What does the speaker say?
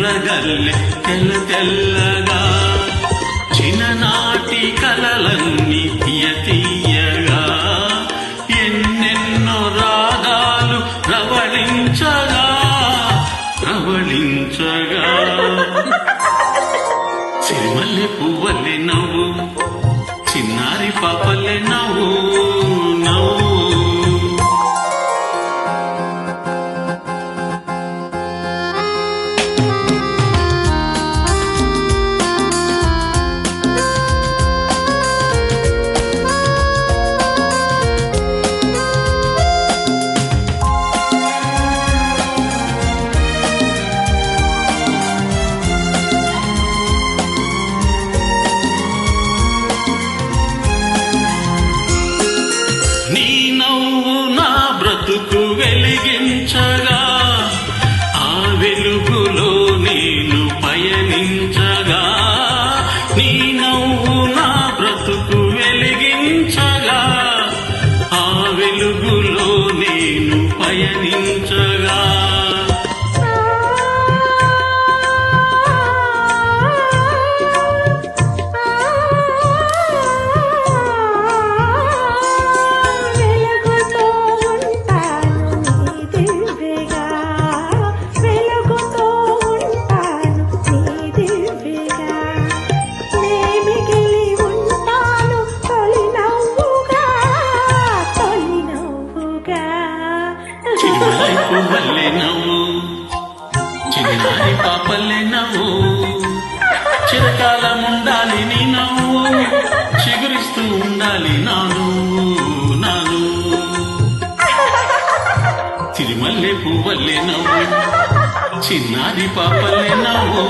తెల్లగల్లె తెల్ల తెల్లగా చిన్ననాటి కలలన్నీ తీయ తీయగా ఎన్నెన్నో రాగాలు రవళించగా రవళించగా సిరిమల్లె పువ్వల్లె నవ్వు చిన్నారి పాపల్లె నవ్వు నవ్వు బ్రతుకు వెలిగించగా ఆ వెలుగులో నేను పయనించగా నీ నవ్వు నా బ్రతుకు వెలిగించగా ఆ వెలుగులో నేను పయనించగా చిన్నారి పువ్వల్లె నవ్వు చిన్నారి పాపల్లె నవ్వు చిరకాలం ఉండాలి నీ నవ్వు చిగురిస్తూ ఉండాలి నాను నాను చిరిమల్లె పువ్వల్లె నవ్వు చిన్నారి పాపల్లె నవ్వు